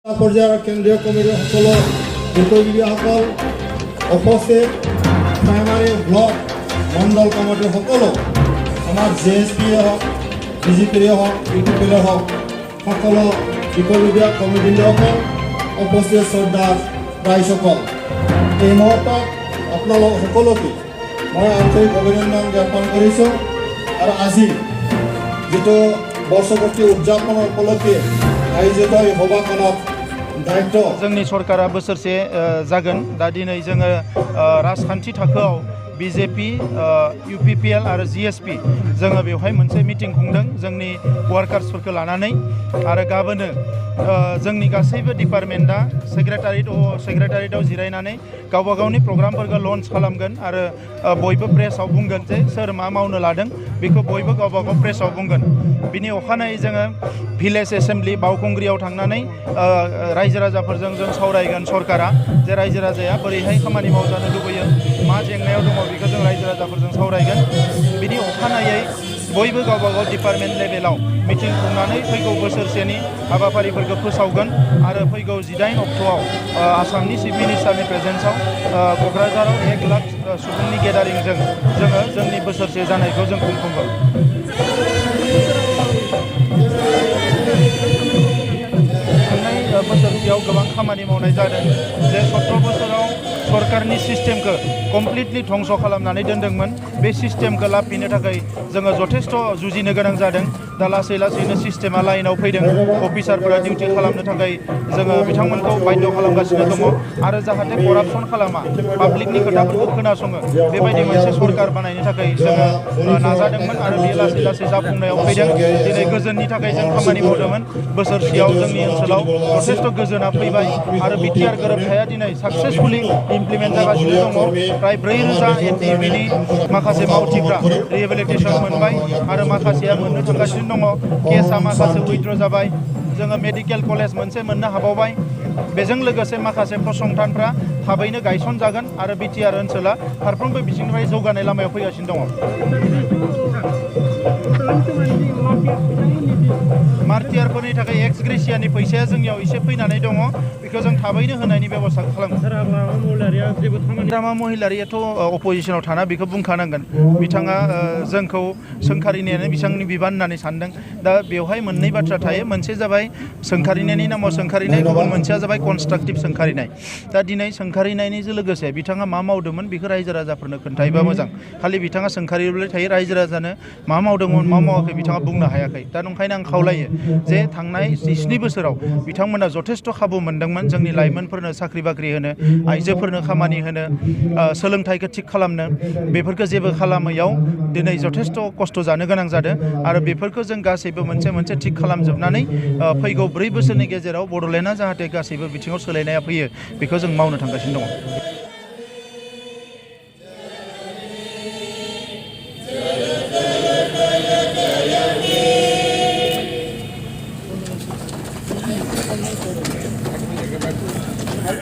পৰ্যায়ৰ কেন্দ্ৰীয় কমিটিৰ সকলো বিষয়ববীয়াসকল উপস্থিত প্ৰাইমাৰী ব্লক মণ্ডল কমিটিৰ সকলো আমাৰ JSPয়ে হওক BJPয়ে হওক UPPয়ে হওক সকলো বিষয়ববীয়া কমিটিসকল উপস্থিত শ্ৰদ্ধাৰ ৰাইজসকল এই মুহূৰ্তত আপোনালোক সকলোকে মই আন্তৰিক অভিনন্দন জ্ঞাপন কৰিছোঁ আৰু আজি যিটো বৰ্ষপূৰ্তি উদযাপনৰ উপলক্ষে आयोजित सभाखनाव दायित्व जोंनि सरकारा बोसोरसे जागोन दा दिनै जोङो राजखान्थि थाखोआव BJP UPPL आरो GSP जोङो बेवहाय मोनसे मिटिं खुंदों जोंनि वार्कार्सफोरखौ लानानै आरो गाबोनो जोंनि गासैबो डिपार्टमेन्टआ सेक्रेटारियेटआव जिरायनानै गावबा गावनि प्रग्रामफोरखौ लन्च खालामगोन आरो बयबो प्रेसआव बुंगोन जे सोर मा मावनो लादों बेखौ बयबो गावबा गाव प्रेसआव बुंगोन बिनि अखानायै जोङो भिलेज एसेम्बलि बावखुंग्रियाव थांनानै रायजो राजाफोरजों जों सावरायगोन सरकारा जे रायजो राजाया बोरैहाय खामानि मावजानो लुबैयो मा जेंनायाव दङ बेखौ जों रायजो राजाफोरजों सावरायगोन बिनि अखानायै बयबो गावबा गाव डिपार्टमेन्ट लेभेलाव मिटिं खुंनानै फैगौ बोसोरसेनि हाबाफारिफोरखौ फोसावगोन आरो फैगौ 18 अक्ट'आव आसामनि चिफ मिनिस्टारनि प्रेजेन्सआव क'क्राझाराव 1 लाख सुबुंनि गेदारिंजों जोङो जोंनि बोसोरसे जानायखौ जों खुंफुंगोन थांनाय बोसोरसेयाव गोबां खामानि मावनाय जादों जे 17 बोसोराव सरकारनि सिस्टेमखौ कमप्लिटलि धंस खालामनानै दोनदोंमोन बे सिस्टेमखौ लाफिनो थाखाय जोङो जथेस्थ जुजिनो गोनां जादों दा लासै लासैनो सिस्टेमा लाइनाव फैदों अफिसारफोरा डिउटि खालामनो थाखाय जोङो बिथांमोनखौ बाध्य खालामगासिनो दङ आरो जाहाथे करापसन खालामा पाब्लिकनि खोथाफोरखौ खोनासङो बेबायदि मोनसे सरकार बानायनो थाखाय जोङो नाजादोंमोन आरो बे लासै लासै जाफुंनायाव फैदों दिनै गोजोननि थाखाय जों खामानि मावदोंमोन बोसोरसेयाव जोंनि ओनसोलाव जथेस्थ गोजोना फैबाय आरो बिटिआर गोरोबथाया दिनै साक्सेसफुलि इमप्लिमेन्ट जागासिनो दङ प्राय 4000 एनटिभिनि माखासे मावथिफ्रा रिहेबिलिटेसन मोनबाय आरो माखासेया मोननो थांगासिनो दङ केसआ माखासे उइथड्र जाबाय जोङो मेडिकेल कलेज मोनसे मोननो हाबावबाय बेजों लोगोसे माखासे फसंथानफ्रा थाबैनो गायसनजागोन आरो बिटिआर ओनसोला फारफ्रोमबो बिथिंनिफ्राय जौगानाय लामायाव फैगासिनो दङ मार्टियारफोरनि थाखाय एक्स ग्रेसियानि फैसाया जोंनियाव एसे फैनानै दङ बेखौ जों थाबैनो होनायनि बेबस्था खालामगोन रामा महिलारियाथ' अपोजिसनाव थाना बेखौ बुंखानांगोन बिथाङा जोंखौ सोंखारिनायानो बिथांनि बिबान होननानै सानदों दा बेवहाय मोननै बाथ्रा थायो मोनसे जाबाय सोंखारिनायनि नामाव सोंखारिनाय गुबुन मोनसेया जाबाय कनस्ट्राक्टिभ सोंखारिनाय दा दिनै सोंखारिनायनिजों लोगोसे बिथाङा मा मावदोंमोन बेखौ रायजो राजाफोरनो खोन्थायोबा मोजां खालि बिथाङा सोंखारिबाय थायो रायजो राजानो मा मावदोंमोन मा मावाखै बिथाङा बुंनो हायाखै दा नंखायनो आं खावलायो जे थांनाय 7 बोसोराव बिथांमोना जथेस्थ खाबु मोनदोंमोन जोंनि लाइमोनफोरनो साख्रि बाख्रि होनो आइजोफोरनो खामानि होनो सोलोंथाइखौ थिग खालामनो बेफोरखौ जेबो खालामैयाव दिनै जथेस्थ खस्थ जानो गोनां जादों आरो बेफोरखौ जों गासैबो मोनसे थिग खालामजोबनानै फैगौ 4 बोसोरनि गेजेराव बड'लेण्डआ जाहाथे गासैबो बिथिङाव सोलायनाया फैयो बेखौ जों मावनो थांगासिनो दङ